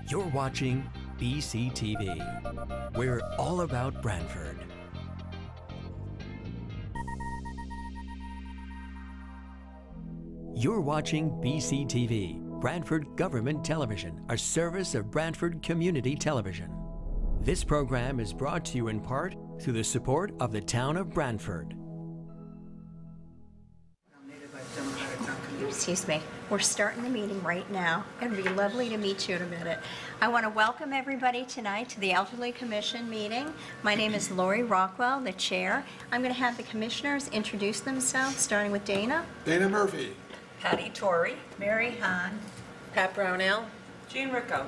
You're watching BCTV. We're all about Brantford. You're watching BCTV, Brantford Government Television, a service of Brantford Community Television. This program is brought to you in part through the support of the town of Brantford. Excuse me. We're starting the meeting right now. It'd be lovely to meet you in a minute. I want to welcome everybody tonight to the Elderly Commission meeting. My name is Lori Rockwell, the chair. I'm going to have the commissioners introduce themselves, starting with Dana. Dana Murphy. Patty Torrey, Mary Hahn, Pat Brownell, Jean Ricco,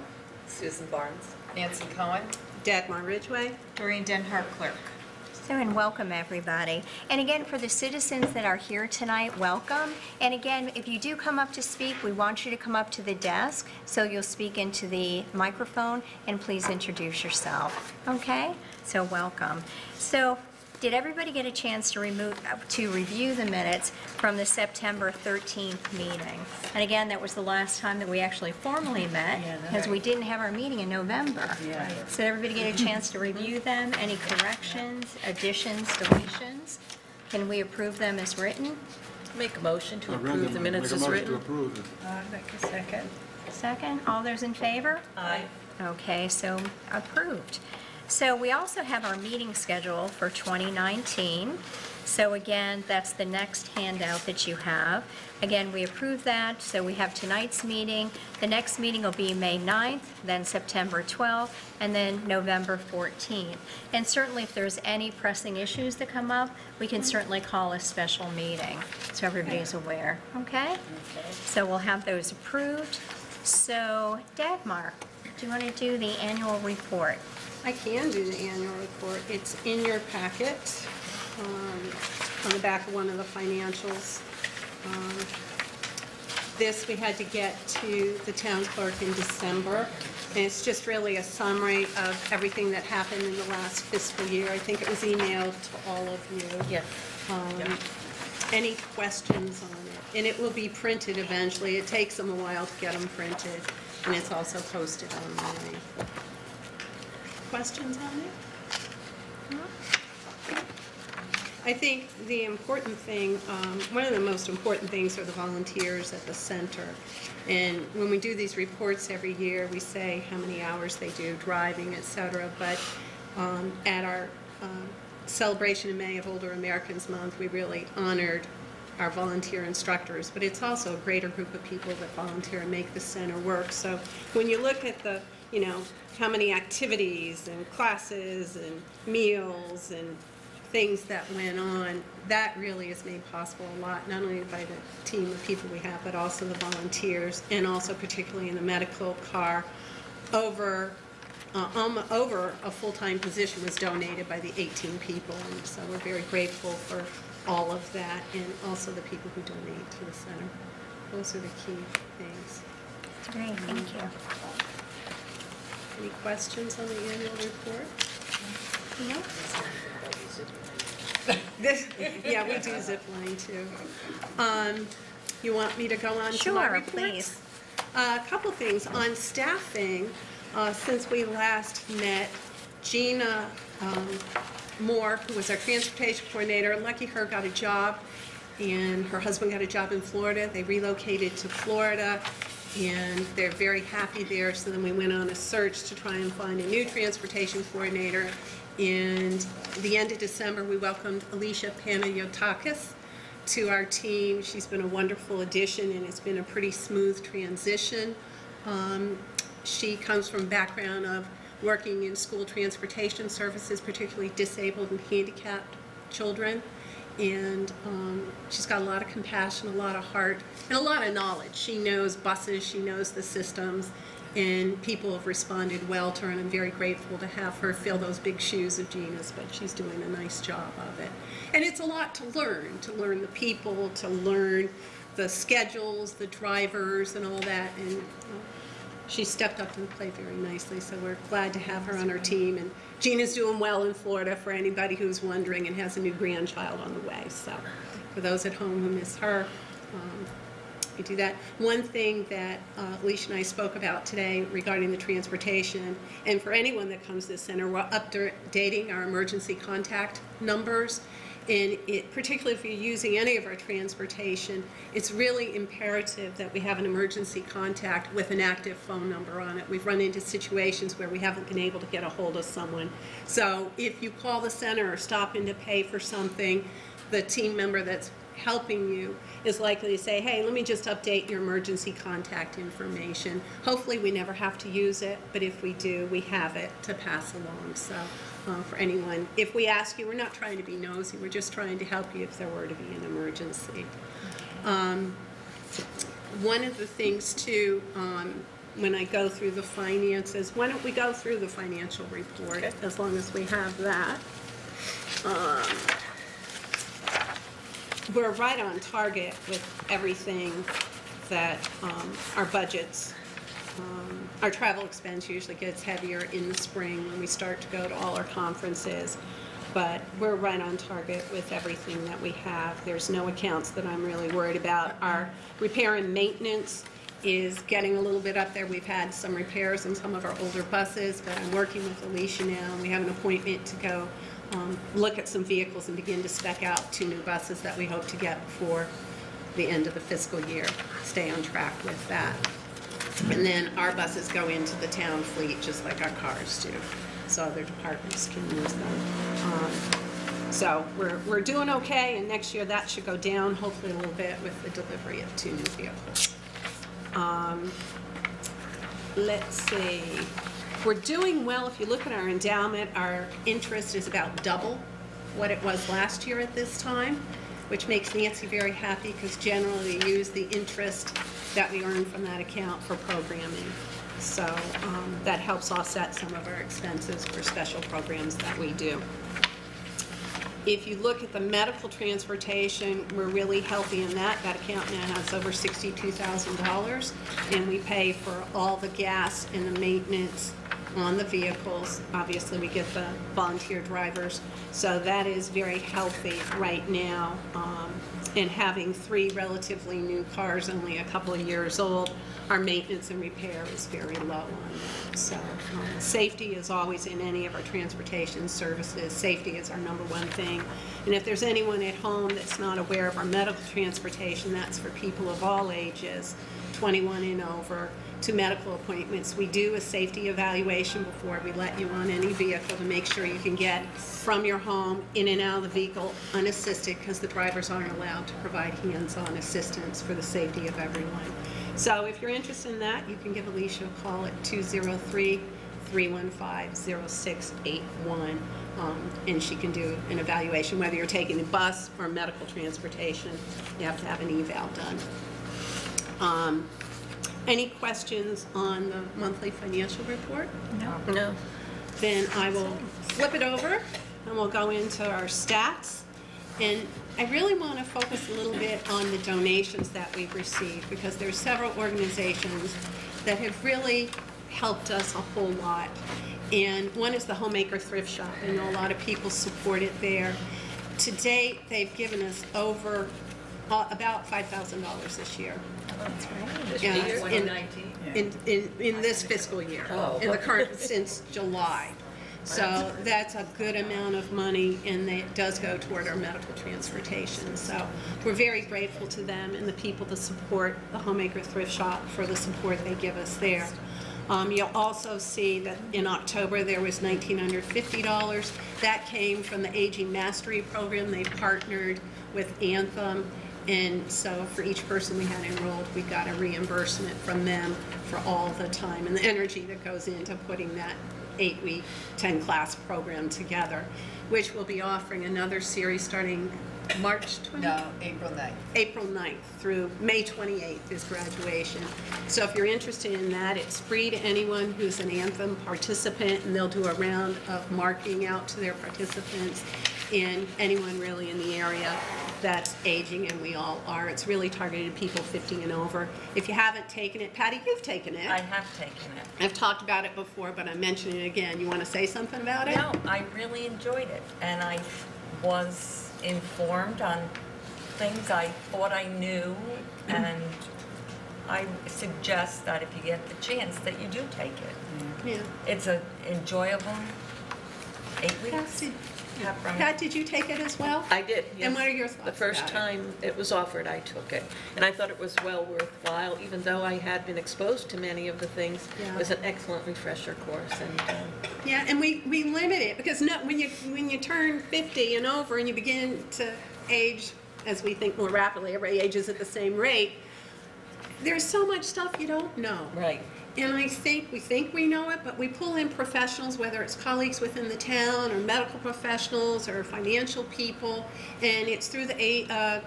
Susan Barnes. Nancy Cohen, Dagmar Ridgway. Doreen Denhart Clerk. And welcome everybody. And again, for the citizens that are here tonight, welcome. And again, if you do come up to speak, we want you to come up to the desk so you'll speak into the microphone and please introduce yourself. Okay? So welcome. So did everybody get a chance to review the minutes from the September 13th meeting? And again, that was the last time that we actually formally met because we didn't have our meeting in November. So did everybody get a chance to review them? Any corrections, additions, deletions? Can we approve them as written? Make a motion to approve the minutes as written. Make a second. Second. All those in favor? Aye. Okay, so approved. So we also have our meeting schedule for 2019. So again, that's the next handout that you have. Again, we approved that, so we have tonight's meeting. The next meeting will be May 9th, then September 12th, and then November 14th. And certainly if there's any pressing issues that come up, we can certainly call a special meeting, so everybody's aware, okay? So we'll have those approved. So Dagmar, do you want to do the annual report? I can do the annual report. It's in your packet on the back of one of the financials. This we had to get to the town clerk in December, and it's just really a summary of everything that happened in the last fiscal year. I think it was emailed to all of you. Yes. Any questions on it? And it will be printed eventually. It takes them a while to get them printed, and it's also posted online. Questions on it? I think the important thing, one of the most important things are the volunteers at the center. And when we do these reports every year, we say how many hours they do driving, et cetera. But at our celebration in May of Older Americans Month, we really honored our volunteer instructors. But it's also a greater group of people that volunteer and make the center work. So when you look at the, you know, how many activities and classes and meals and things that went on, that really is made possible a lot, not only by the team of people we have, but also the volunteers, and also particularly in the medical car. Over a full-time position was donated by the 18 people, and so we're very grateful for all of that, and also the people who donate to the center. Those are the key things. That's great, thank you. Any questions on the annual report? No? Yeah, we do zip line too. You want me to go on to my reports? Sure, please. A couple things. On staffing, since we last met, Gina Moore, who was our transportation coordinator, lucky her, got a job, and her husband got a job in Florida. They relocated to Florida, and they're very happy there. So then we went on a search to try and find a new transportation coordinator. And the end of December, we welcomed Alicia Panayotakis to our team. She's been a wonderful addition, and it's been a pretty smooth transition. She comes from a background of working in school transportation services, particularly disabled and handicapped children. And she's got a lot of compassion, a lot of heart, and a lot of knowledge. She knows buses, she knows the systems, and people have responded well to her, and I'm very grateful to have her fill those big shoes of Gina's, but she's doing a nice job of it. And it's a lot to learn the people, to learn the schedules, the drivers, and all that, and she stepped up to the plate very nicely, so we're glad to have her on our team. And Gina's doing well in Florida, for anybody who's wondering, and has a new grandchild on the way. So for those at home who miss her, we do that. One thing that Alicia and I spoke about today regarding the transportation, and for anyone that comes to the center, we're updating our emergency contact numbers. And particularly if you're using any of our transportation, it's really imperative that we have an emergency contact with an active phone number on it. We've run into situations where we haven't been able to get a hold of someone. So if you call the center or stop in to pay for something, the team member that's helping you is likely to say, hey, let me just update your emergency contact information. Hopefully we never have to use it, but if we do, we have it to pass along. So for anyone, if we ask you, we're not trying to be nosy, we're just trying to help you if there were to be an emergency. One of the things too, when I go through the finances, why don't we go through the financial report, as long as we have that. We're right on target with everything that our budgets, our travel expense usually gets heavier in the spring when we start to go to all our conferences, but we're right on target with everything that we have. There's no accounts that I'm really worried about. Our repair and maintenance is getting a little bit up there. We've had some repairs on some of our older buses, but I'm working with Alicia now, and we have an appointment to go look at some vehicles and begin to spec out 2 new buses that we hope to get before the end of the fiscal year. Stay on track with that. And then our buses go into the town fleet just like our cars do, so other departments can use them. So we're doing okay, and next year that should go down hopefully a little bit with the delivery of 2 new vehicles. Let's see. We're doing well. If you look at our endowment, our interest is about double what it was last year at this time, which makes Nancy very happy because generally we use the interest that we earn from that account for programming. So that helps offset some of our expenses for special programs that we do. If you look at the medical transportation, we're really healthy in that. That account now has over $62,000, and we pay for all the gas and the maintenance on the vehicles. Obviously, we get the volunteer drivers, so that is very healthy right now. And having 3 relatively new cars, only a couple of years old, our maintenance and repair is very low on that. So safety is always in any of our transportation services. Safety is our #1 thing. And if there's anyone at home that's not aware of our medical transportation, that's for people of all ages, 21 and over, to medical appointments. We do a safety evaluation before we let you on any vehicle to make sure you can get from your home in and out of the vehicle unassisted, because the drivers aren't allowed to provide hands-on assistance for the safety of everyone. So if you're interested in that, you can give Alicia a call at 203-315-0681, and she can do an evaluation. Whether you're taking the bus or medical transportation, you have to have an eval done. Any questions on the monthly financial report? No. Then I will flip it over and we'll go into our stats. And I really want to focus a little bit on the donations that we've received, because there's several organizations that have really helped us a whole lot. And one is the Homemaker Thrift Shop. I know a lot of people support it there. To date, they've given us over about $5,000 this year. That's right. This Yeah, year? in this fiscal year, in the current, since July. So that's a good amount of money, and it does go toward our medical transportation. So we're very grateful to them and the people that support the Homemaker Thrift Shop for the support they give us there. You'll also see that in October there was $1,950. That came from the Aging Mastery Program. They partnered with Anthem. And so for each person we had enrolled, we got a reimbursement from them for all the time and the energy that goes into putting that 8-week, 10-class program together, which we'll be offering another series starting March 20th? No, April 9th. April 9th through May 28th is graduation. So if you're interested in that, it's free to anyone who's an Anthem participant, and they'll do a round of marking out to their participants and anyone really in the area that's aging, and we all are. It's really targeted at people 50 and over. If you haven't taken it, Patty, you've taken it. I have taken it. I've talked about it before, but I'm mentioning it again. You want to say something about it? No, I really enjoyed it, and I was informed on things I thought I knew, and I suggest that if you get the chance, that you do take it. Yeah. It's a enjoyable 8 Pat, weeks. Pat, did you take it as well? I did, yes. And what are your thoughts The first about it? time it was offered, I took it. And I thought it was well worthwhile, even though I had been exposed to many of the things. Yeah. It was an excellent refresher course, and Yeah, and we limit it, because when you turn 50 and over and you begin to age, as we think more rapidly, everybody ages at the same rate, there's so much stuff you don't know. right. And we think we know it, but we pull in professionals, whether it's colleagues within the town, or medical professionals, or financial people, and it's through the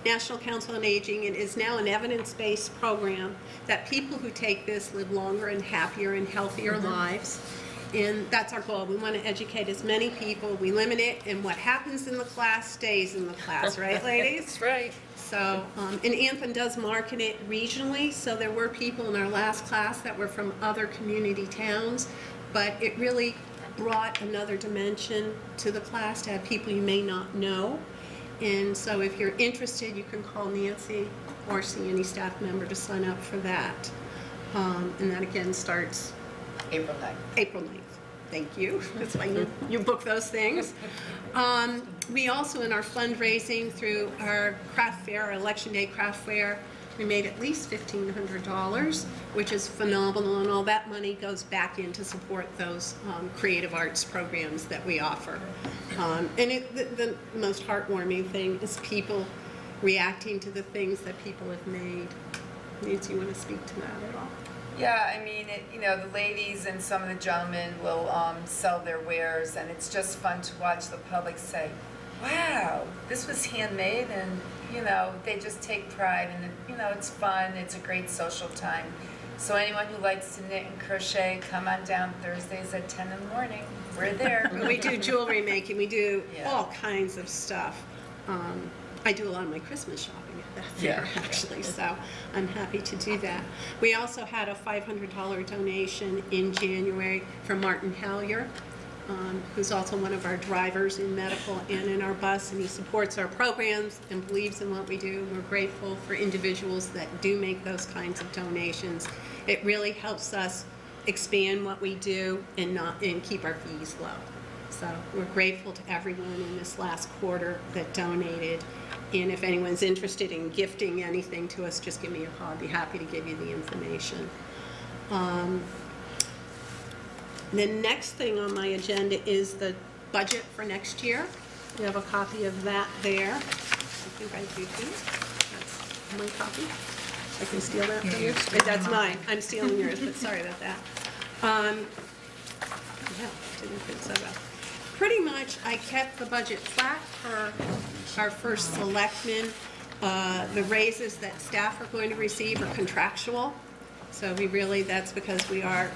National Council on Aging. It is now an evidence-based program that people who take this live longer and happier and healthier lives. And that's our goal. We want to educate as many people. We limit it, and what happens in the class stays in the class, right, ladies? That's right. So, and Anthem does market it regionally, so there were people in our last class that were from other community towns, but it really brought another dimension to the class to have people you may not know. And so if you're interested, you can call Nancy or see any staff member to sign up for that. And that again starts April 9th. April 9th. Thank you. That's why you book those things. We also, in our fundraising through our craft fair, our Election Day craft fair, we made at least $1,500, which is phenomenal, and all that money goes back in to support those creative arts programs that we offer. And the most heartwarming thing is people reacting to the things that people have made. Nancy, you want to speak to that at all? Yeah, I mean, the ladies and some of the gentlemen will sell their wares, and it's just fun to watch the public say, wow, this was handmade, and, they just take pride, and, it's fun, it's a great social time. So anyone who likes to knit and crochet, come on down Thursdays at 10 in the morning. We're there. We do jewelry making, we do Yeah. all kinds of stuff. I do a lot of my Christmas shopping at that fair, Yeah. actually, so I'm happy to do that. We also had a $500 donation in January from Martin Hallier, who's also one of our drivers in medical and in our bus, and he supports our programs and believes in what we do. We're grateful for individuals that do make those kinds of donations. It really helps us expand what we do and keep our fees low. So we're grateful to everyone in this last quarter that donated. And if anyone's interested in gifting anything to us, just give me a call. I'd be happy to give you the information. The next thing on my agenda is the budget for next year. You have a copy of that there. I think I do too. That's my copy. I can steal that from you. That's mine. I'm stealing yours, but sorry about that. Yeah, didn't think so well. Pretty much, I kept the budget flat for our first selectman. The raises that staff are going to receive are contractual. So that's because we are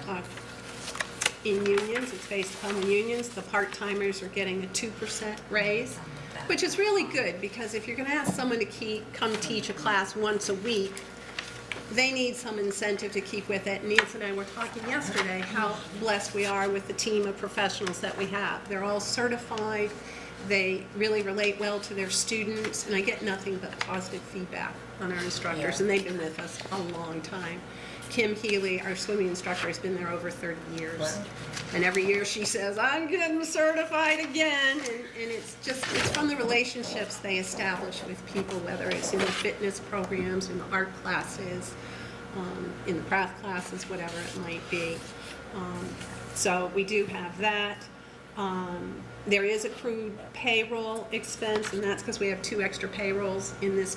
in unions. It's based upon the unions. The part-timers are getting a 2% raise, which is really good, because if you're going to ask someone to come teach a class once a week, they need some incentive to keep with it. Nancy and I were talking yesterday how blessed we are with the team of professionals that we have. They're all certified. They really relate well to their students, and I get nothing but positive feedback on our instructors, and they've been with us a long time. Kim Healy, our swimming instructor, has been there over 30 years. Wow. And every year she says, I'm getting certified again. And it's from the relationships they establish with people, whether it's in the fitness programs, in the art classes, in the craft classes, whatever it might be. So we do have that. There is accrued payroll expense, and that's because we have 2 extra payrolls in this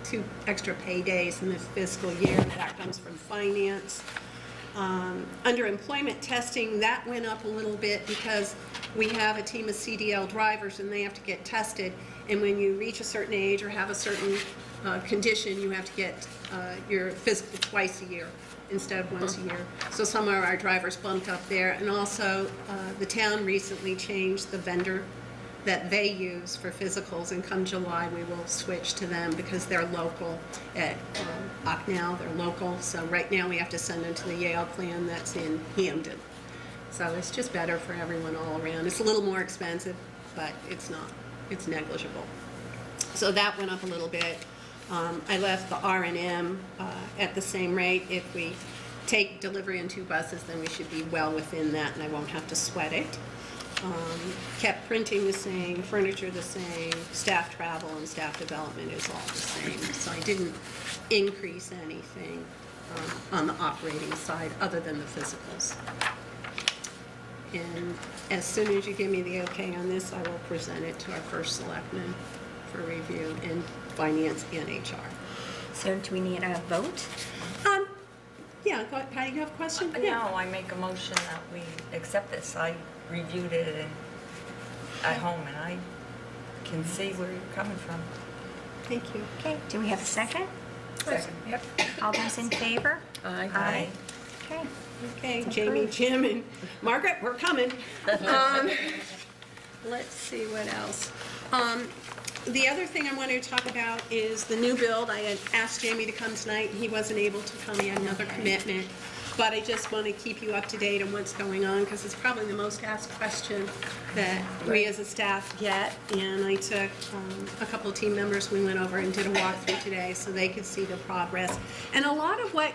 2 extra pay days in this fiscal year. That comes from finance. Under employment testing, that went up a little bit because we have a team of CDL drivers and they have to get tested. And when you reach a certain age or have a certain condition, you have to get your physical twice a year instead of once a year. So some of our drivers bumped up there. And also, the town recently changed the vendor that they use for physicals, and come July we will switch to them because they're local at Ocknell. They're local, so right now we have to send them to the Yale plan that's in Hamden. So it's just better for everyone all around. It's a little more expensive, but it's not. It's negligible. So that went up a little bit. I left the R&M at the same rate. If we take delivery in 2 buses, then we should be well within that, and I won't have to sweat it. Kept printing the same, furniture the same, staff travel and staff development is all the same. So I didn't increase anything on the operating side other than the physicals. And as soon as you give me the okay on this, I will present it to our first selectman for review in finance and HR. So do we need a vote? Yeah, Patty, you have a question? No, I make a motion that we accept this. I reviewed it at home, and I can see where you're coming from. Thank you. Okay, do we have a second? Second. Yep. All those in favor? Aye. Okay. Okay, It's Jamie, approved. Jim, and Margaret, we're coming. Let's see what else. The other thing I wanted to talk about is the new build. I had asked Jamie to come tonight, and he wasn't able to come. He had another commitment. But I just want to keep you up to date on what's going on, because it's probably the most asked question that we as a staff get. And I took a couple of team members, we went over and did a walkthrough today so they could see the progress. And a lot of what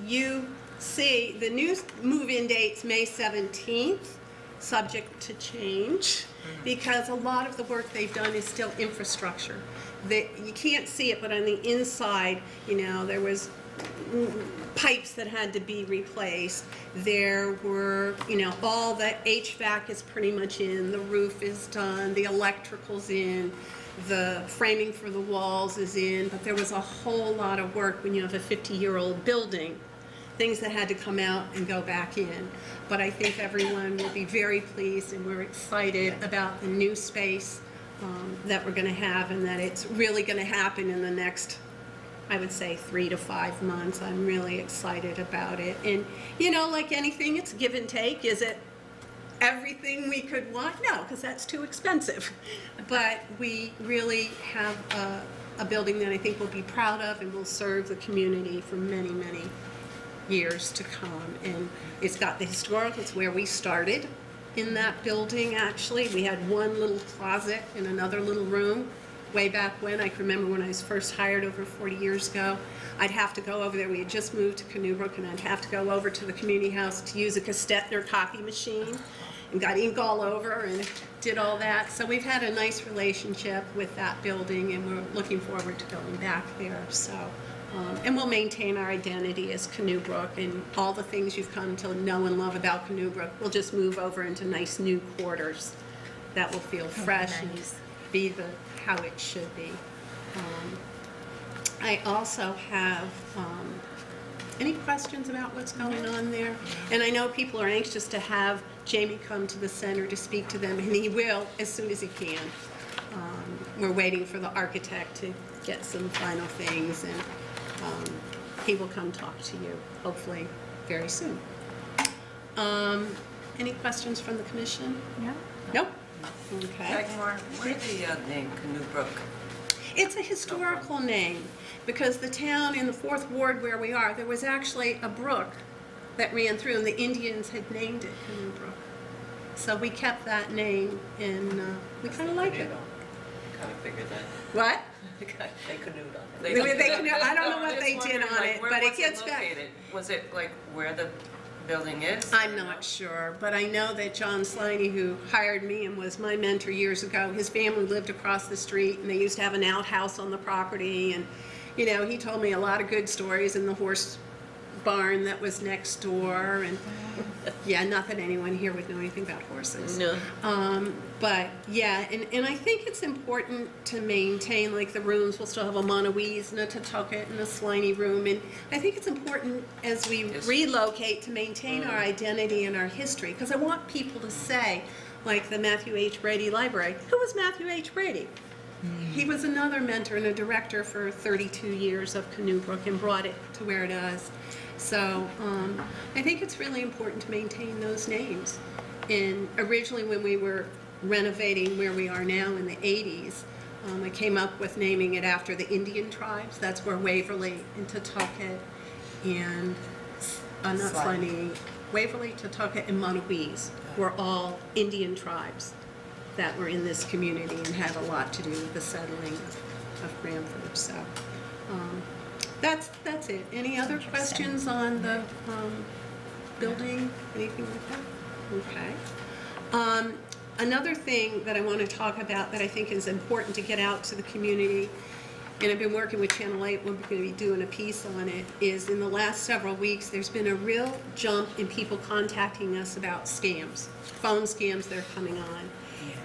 you see, the new move-in date's May 17th, subject to change, because a lot of the work they've done is still infrastructure. You can't see it, but on the inside, you know, there was pipes that had to be replaced. There were, you know, all the HVAC is pretty much in, the roof is done, the electrical's in, the framing for the walls is in, but there was a whole lot of work when you have a 50-year-old building, things that had to come out and go back in. But I think everyone will be very pleased, and we're excited about the new space that we're going to have, and that it's really going to happen in the next, I would say, 3 to 5 months. I'm really excited about it. And, you know, like anything, it's give and take. Is it everything we could want? No, because that's too expensive. But we really have a building that I think we'll be proud of and will serve the community for many, many years to come. And it's got the historical, it's where we started in that building, actually. We had one little closet in another little room way back when. I can remember when I was first hired over 40 years ago. I'd have to go over there. We had just moved to Canoe and I'd have to go over to the community house to use a Gestetner copy machine, and got ink all over and did all that. So we've had a nice relationship with that building, and we're looking forward to going back there. So, and we'll maintain our identity as Canoe Brook, and all the things you've come to know and love about Canoe Brook. We'll just move over into nice new quarters that will feel fresh and be how it should be. I also have any questions about what's going on there? And I know people are anxious to have Jamie come to the center to speak to them, and he will as soon as he can. We're waiting for the architect to get some final things, and he will come talk to you, hopefully, very soon. Any questions from the commission? No? Nope. Okay. Where the name Canoe Brook? It's a historical name, because the town in the 4th Ward where we are, there was actually a brook that ran through, and the Indians had named it Canoe Brook. So we kept that name, and we kind of like it. Kind of figured that. What? They canoed on it. I don't know what they did on it, but it gets back. Was it like where the building is? I'm not sure, but I know that John Sliney, who hired me and was my mentor years ago, his family lived across the street, and they used to have an outhouse on the property, and, you know, he told me a lot of good stories in the horse barn that was next door, and yeah, not that anyone here would know anything about horses. No. But yeah, and I think it's important to maintain, like, the rooms. We'll still have a Monowese and a Tutucket and a Sliney room, and I think it's important as we relocate to maintain our identity and our history, because I want people to say, like the Matthew H. Brady Library, who was Matthew H. Brady? He was another mentor and a director for 32 years of Canoe Brook and brought it to where it is. So I think it's really important to maintain those names. And originally, when we were renovating where we are now in the 80s, I came up with naming it after the Indian tribes. That's where Waverly and Tutucket and not Sliney, Waverly, Tutucket, and Monowese were all Indian tribes that were in this community and had a lot to do with the settling of Branford. So That's it. Any other questions on the building, anything like that? Okay. Another thing that I want to talk about that I think is important to get out to the community, and I've been working with Channel 8, we're going to be doing a piece on it, is in the last several weeks there's been a real jump in people contacting us about scams, phone scams that are coming on.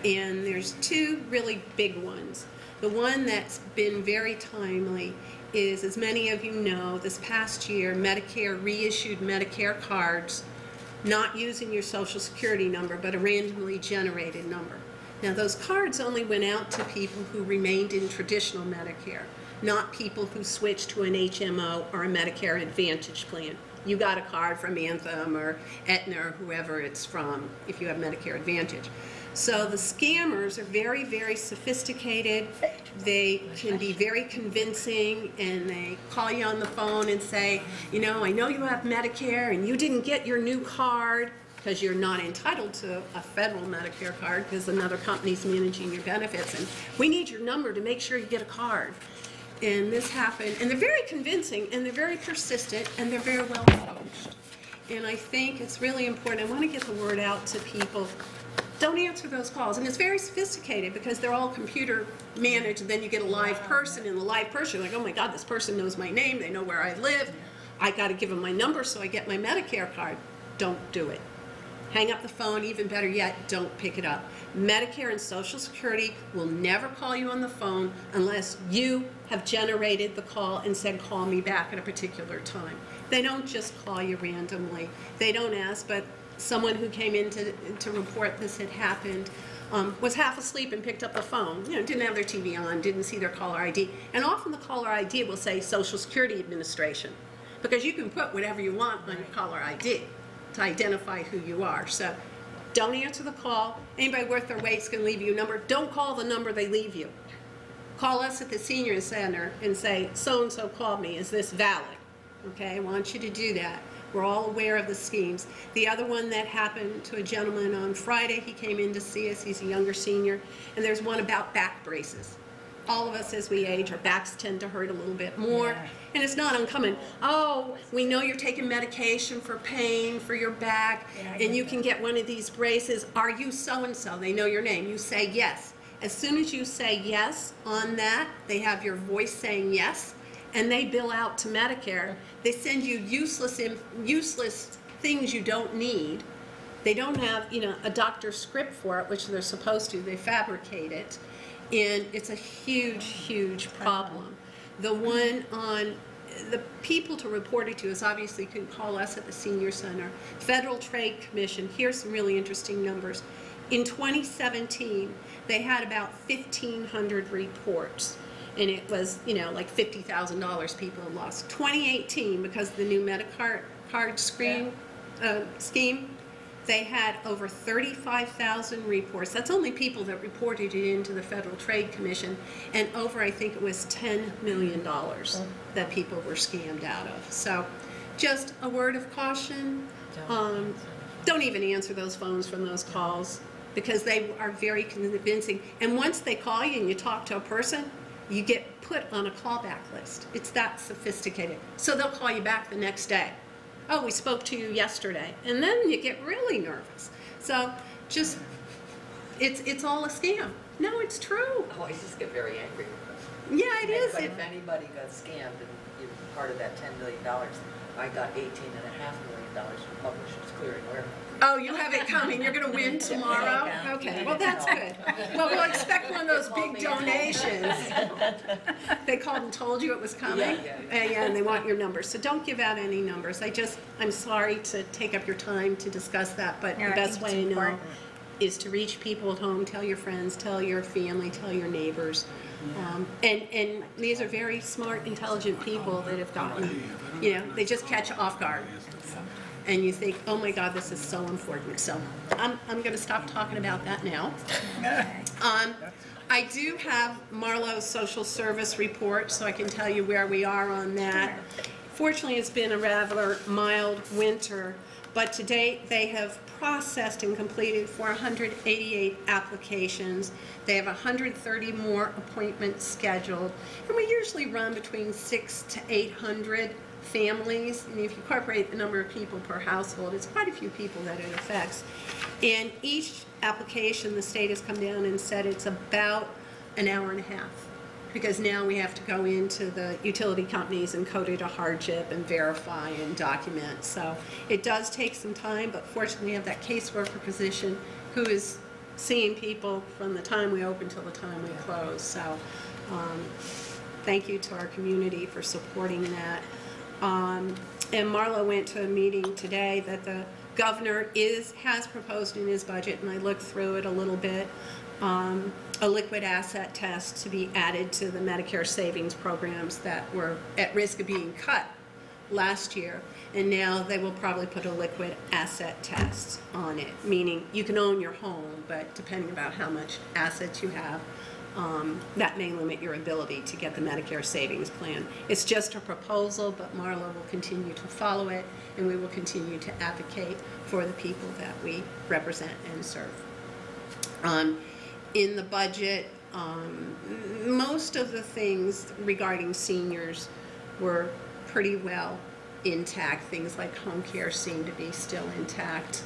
And there's two really big ones. The one that's been very timely is, as many of you know, this past year Medicare reissued Medicare cards not using your Social Security number but a randomly generated number. Now those cards only went out to people who remained in traditional Medicare, not people who switched to an HMO or a Medicare Advantage plan. You got a card from Anthem or Aetna or whoever it's from if you have Medicare Advantage. So the scammers are very, very sophisticated. They can be very convincing, and they call you on the phone and say, you know, I know you have Medicare and you didn't get your new card because you're not entitled to a federal Medicare card because another company's managing your benefits, and we need your number to make sure you get a card. And this happened, and they're very convincing, and they're very persistent, and they're very well coached. And I think it's really important. I want to get the word out to people. Don't answer those calls. And it's very sophisticated because they're all computer managed, and then you get a live person, and the live person, you're like, oh my God, this person knows my name, they know where I live. I got to give them my number so I get my Medicare card. Don't do it. Hang up the phone. Even better yet, don't pick it up. Medicare and Social Security will never call you on the phone unless you have generated the call and said, call me back at a particular time. They don't just call you randomly. They don't ask, but someone who came in to report this had happened was half asleep and picked up the phone. You know, didn't have their TV on, didn't see their caller ID. And often the caller ID will say Social Security Administration, because you can put whatever you want on your caller ID to identify who you are. So don't answer the call. Anybody worth their weight is going to leave you a number. Don't call the number they leave you. Call us at the senior center and say, so-and-so called me. Is this valid? Okay, I want you to do that. We're all aware of the schemes. The other one that happened to a gentleman on Friday, he came in to see us. He's a younger senior. And there's one about back braces. All of us as we age, our backs tend to hurt a little bit more. Yeah. And it's not uncommon. Oh, we know you're taking medication for pain for your back, and you can get one of these braces. Are you so-and-so? They know your name. You say yes. As soon as you say yes on that, they have your voice saying yes, and they bill out to Medicare. They send you useless things you don't need. They don't have, you know, a doctor's script for it, which they're supposed to. They fabricate it. And it's a huge, huge problem. The one on the people to report it to is obviously you can call us at the senior center. Federal Trade Commission, here's some really interesting numbers. In 2017, they had about 1,500 reports. And it was, you know, like $50,000 people had lost. 2018, because of the new Medicare card scheme, they had over 35,000 reports. That's only people that reported it into the Federal Trade Commission, and over, I think it was $10 million that people were scammed out of. So just a word of caution. Don't even answer those phones from those calls, because they are very convincing. And once they call you and you talk to a person, you get put on a callback list. It's that sophisticated. So they'll call you back the next day. Oh, we spoke to you yesterday. And then you get really nervous. So just, it's all a scam. No, it's true. Oh, I just get very angry. Yeah, it is. But if anybody got scammed and you're part of that $10 million, I got $18.5 million from Publishers Clearing Warehouse. Oh, you have it coming. You're going to win tomorrow? Okay, well, that's good. Well, we'll expect one of those big donations. They called and told you it was coming? Yeah, and they want your numbers. So don't give out any numbers. I'm sorry to take up your time to discuss that, but the best way to know is to reach people at home, tell your friends, tell your family, tell your neighbors. And these are very smart, intelligent people that have gotten, you know, they just catch you off guard. And you think, oh my God, this is so important. So I'm going to stop talking about that now. I do have Marlowe's social service report, so I can tell you where we are on that. Fortunately, it's been a rather mild winter, But to date, they have processed and completed 488 applications. They have 130 more appointments scheduled. And we usually run between 600 to 800 families. And if you incorporate the number of people per household, it's quite a few people that it affects. And each application, the state has come down and said it's about an hour and a half, because now we have to go into the utility companies and code it a hardship and verify and document. So it does take some time, but fortunately we have that caseworker position who is seeing people from the time we open till the time we close. So thank you to our community for supporting that. And Marla went to a meeting today that the governor has proposed in his budget, and I looked through it a little bit, a liquid asset test to be added to the Medicare savings programs that were at risk of being cut last year. And now they will probably put a liquid asset test on it, meaning you can own your home, but depending about how much assets you have, that may limit your ability to get the Medicare savings plan. It's just a proposal, but Marla will continue to follow it, and we will continue to advocate for the people that we represent and serve. In the budget, most of the things regarding seniors were pretty well intact. Things like home care seem to be still intact.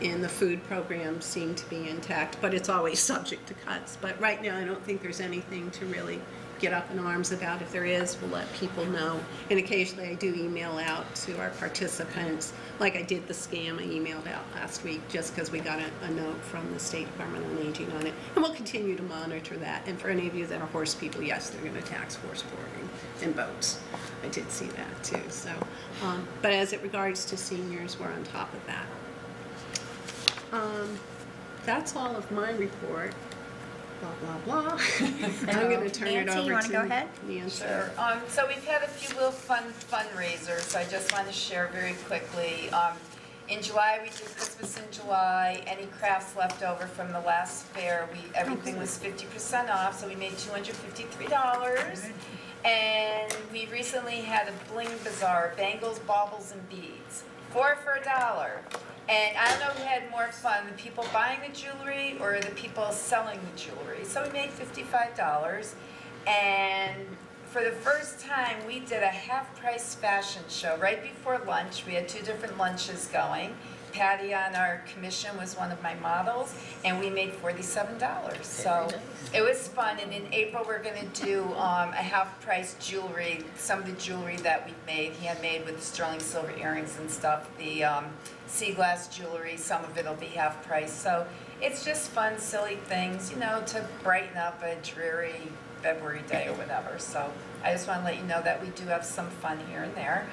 And the food programs seem to be intact, but it's always subject to cuts. But right now, I don't think there's anything to really get up in arms about. If there is, we'll let people know. And occasionally I do email out to our participants, like I did the scam I emailed out last week, just because we got a note from the State Department on Aging on it. And we'll continue to monitor that. And for any of you that are horse people, yes, they're going to tax horse boarding and boats. I did see that too. So, but as it regards to seniors, we're on top of that. That's all of my report. Blah, blah, blah. I'm going to turn it Nancy, over you want to go ahead? Nancy. Sure. So we've had a few little fun fundraisers. I just want to share very quickly. In July, we did Christmas in July. Any crafts left over from the last fair, everything was 50% off, so we made $253. And we recently had a bling bazaar, bangles, baubles, and beads, 4 for $1. And I don't know who had more fun, the people buying the jewelry or the people selling the jewelry. So we made $55. And for the first time, we did a half-price fashion show right before lunch. We had 2 different lunches going. Patty on our commission was one of my models, and we made $47. So it was fun. And in April, we're going to do a half-price jewelry, some of the jewelry that we made, handmade with the sterling silver earrings and stuff, the sea glass jewelry, some of it will be half price. So it's just fun, silly things, you know, to brighten up a dreary February day or whatever. So I just want to let you know that we do have some fun here and there.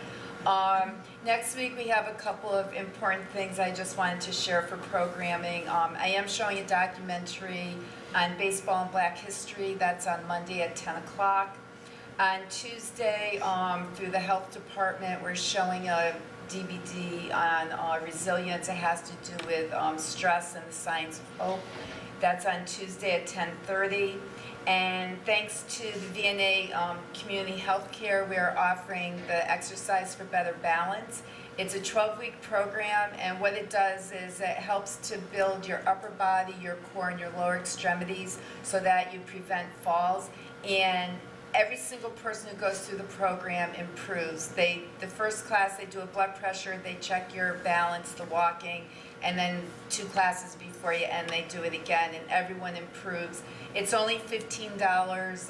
Next week we have a couple of important things I just wanted to share for programming. I am showing a documentary on baseball and Black history. That's on Monday at 10 o'clock. On Tuesday, through the health department, we're showing a DVD on resilience. It has to do with stress and the science of hope. That's on Tuesday at 10:30. And thanks to the VNA Community Healthcare, we're offering the Exercise for Better Balance. It's a 12-week program, and what it does is it helps to build your upper body, your core, and your lower extremities so that you prevent falls. And every single person who goes through the program improves. The first class, they do a blood pressure, they check your balance, the walking, and then 2 classes before you end, they do it again, and everyone improves. It's only $15.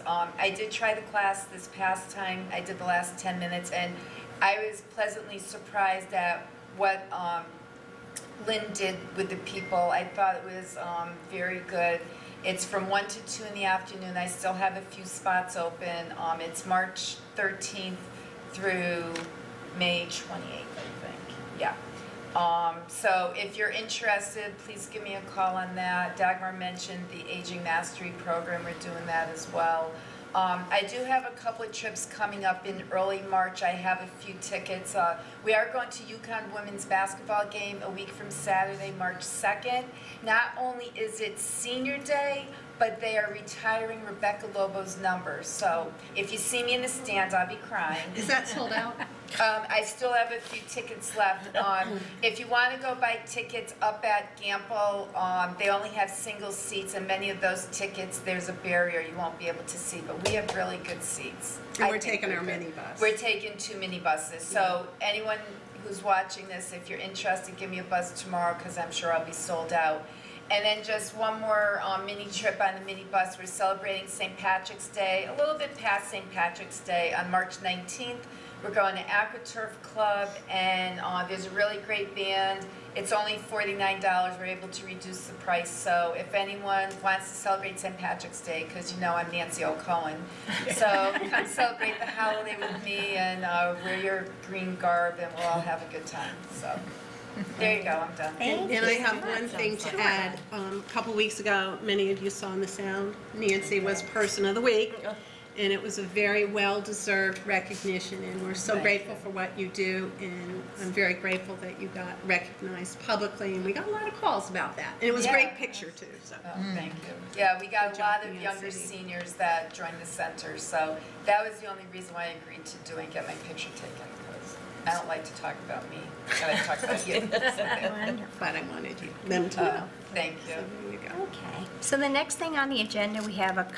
I did try the class this past time. I did the last 10 minutes, and I was pleasantly surprised at what Lynn did with the people. I thought it was very good. It's from 1 to 2 in the afternoon. I still have a few spots open. It's March 13th through May 28th, I think. Yeah. So if you're interested, please give me a call on that. Dagmar mentioned the Aging Mastery Program. We're doing that as well. I do have a couple of trips coming up in early March. I have a few tickets. We are going to UConn women's basketball game a week from Saturday, March 2nd. Not only is it senior day, but they are retiring Rebecca Lobo's number. So if you see me in the stands, I'll be crying. Is that sold out? I still have a few tickets left. If you want to go buy tickets up at Gamble, they only have single seats, and many of those tickets, there's a barrier you won't be able to see, but we have really good seats. And we're taking our minibus. We're taking 2 minibuses, so anyone who's watching this, if you're interested, give me a buzz tomorrow, because I'm sure I'll be sold out. And then just one more mini trip on the minibus. We're celebrating St. Patrick's Day, a little bit past St. Patrick's Day, on March 19th. We're going to AquaTurf Club, and there's a really great band. It's only $49. We're able to reduce the price. So if anyone wants to celebrate St. Patrick's Day, because you know I'm Nancy O'Cohen, so come celebrate the holiday with me and wear your green garb, and we'll all have a good time. So there you go. I'm done. And I have one thing to add. A couple weeks ago, many of you saw in the Sound, Nancy was Person of the Week. And it was a very well-deserved recognition, and we're so grateful for what you do, and I'm very grateful that you got recognized publicly, and we got a lot of calls about that. And it was a great picture, too. So. Oh, thank you. Yeah, we got Good a lot job, of younger Nancy. seniors that joined the center, so that was the only reason why I agreed to do and get my picture taken, because I don't like to talk about me. I like to talk about you. But I wanted them to know. Thank you. So there you go. Okay, so the next thing on the agenda, we have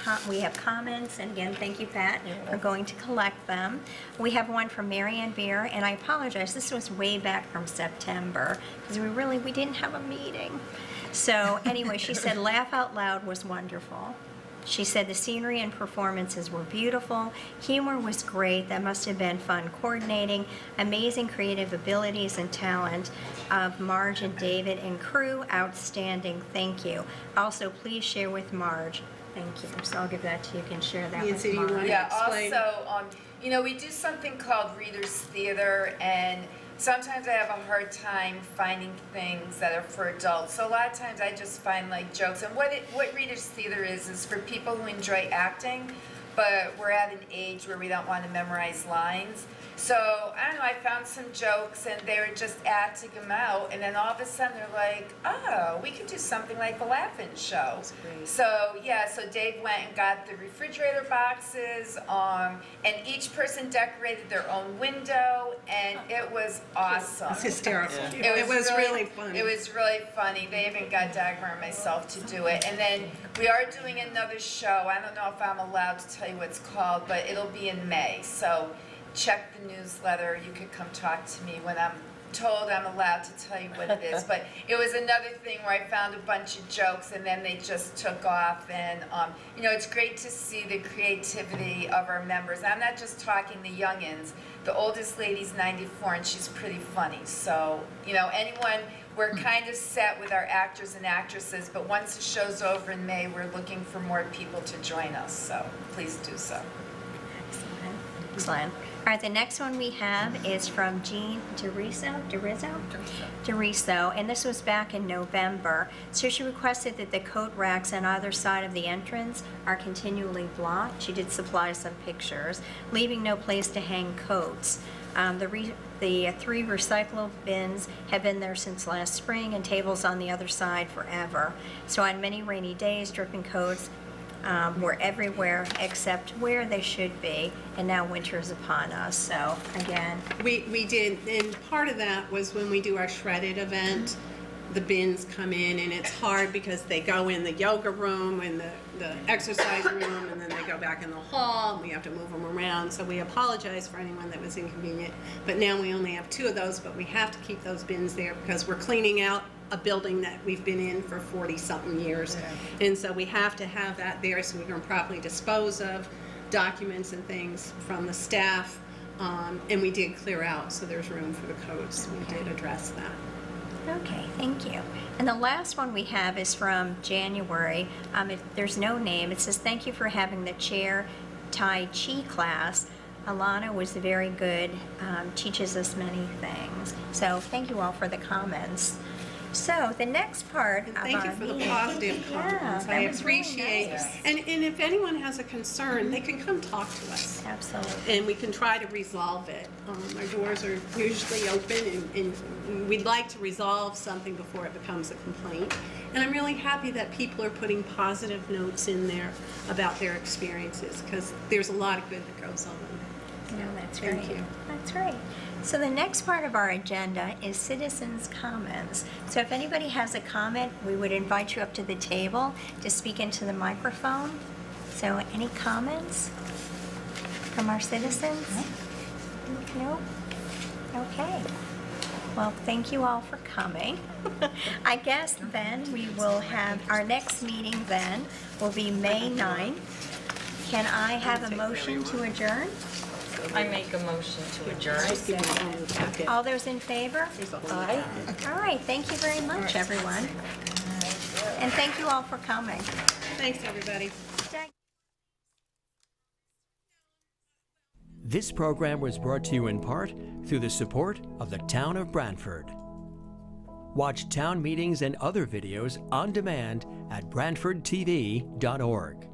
comments, and again, thank you, Pat, for going to collect them. We have one from Marianne Beer, and I apologize, this was way back from September, because we didn't have a meeting. So anyway, she said, "Laugh Out Loud was wonderful." She said the scenery and performances were beautiful. Humor was great. That must have been fun coordinating. Amazing creative abilities and talent of Marge and David and crew. Outstanding. Thank you. Also, please share with Marge. Thank you. So I'll give that to you. You can share that Nancy, with you Marge. want- Yeah, Explain. also, we do something called Reader's Theater, and sometimes I have a hard time finding things that are for adults. So a lot of times I just find like jokes. And what Reader's Theater is for people who enjoy acting, but we're at an age where we don't want to memorize lines. So, I don't know, I found some jokes and they were just acting them out, and then all of a sudden they're like, oh, we could do something like the Laugh-In Show. So, yeah, so Dave went and got the refrigerator boxes, and each person decorated their own window, and it was awesome. It's hysterical. It was really funny. It was really funny. They even got Dagmar and myself to do it. And then we are doing another show. I don't know if I'm allowed to tell you what it's called, but it'll be in May. So check the newsletter. You could come talk to me when I'm told I'm allowed to tell you what it is. But it was another thing where I found a bunch of jokes and then they just took off. And, it's great to see the creativity of our members. And I'm not just talking the youngins. The oldest lady's 94 and she's pretty funny. So, we're kind of set with our actors and actresses, but once the show's over in May, we're looking for more people to join us. So please do so. Excellent. All right, the next one we have is from Jean DeRiso, and this was back in November. So she requested that the coat racks on either side of the entrance are continually blocked. She did supply some pictures, leaving no place to hang coats. The 3 recyclable bins have been there since last spring, and tables on the other side forever. So on many rainy days, dripping coats were everywhere except where they should be, and now winter is upon us. So again, We did, and part of that was when we do our shredded event, the bins come in, and it's hard because they go in the yoga room and the exercise room, and then they go back in the hall, and we have to move them around. So we apologize for anyone that was inconvenient. But now we only have 2 of those, but we have to keep those bins there because we're cleaning out a building that we've been in for 40-something years. Yeah. And so we have to have that there so we can properly dispose of documents and things from the staff. And we did clear out, so there's room for the coats. We did address that. okay, thank you. And the last one we have is from January. There's no name. It says, "Thank you for having the chair Tai Chi class. Alana was very good, teaches us many things." So thank you all for the comments. So the next part of Thank you our for the meeting- positive comments. Yeah, I that was really appreciate nice. it. And if anyone has a concern, they can come talk to us. Absolutely. And we can try to resolve it. Our doors are usually open, and we'd like to resolve something before it becomes a complaint. And I'm really happy that people are putting positive notes in there about their experiences, because there's a lot of good that goes on. No, that's Thank right. you. That's right. So the next part of our agenda is citizens' comments. So if anybody has a comment, we would invite you up to the table to speak into the microphone. So any comments from our citizens? No? Okay. Well, thank you all for coming. I guess then we will have, our next meeting then will be May 9th. Can I have a motion to adjourn? I make a motion to adjourn. Just give me the phone packet. All those in favor? Aye. All right, thank you very much, everyone. And thank you all for coming. Thanks, everybody. This program was brought to you in part through the support of the Town of Brantford. Watch town meetings and other videos on demand at BrantfordTV.org.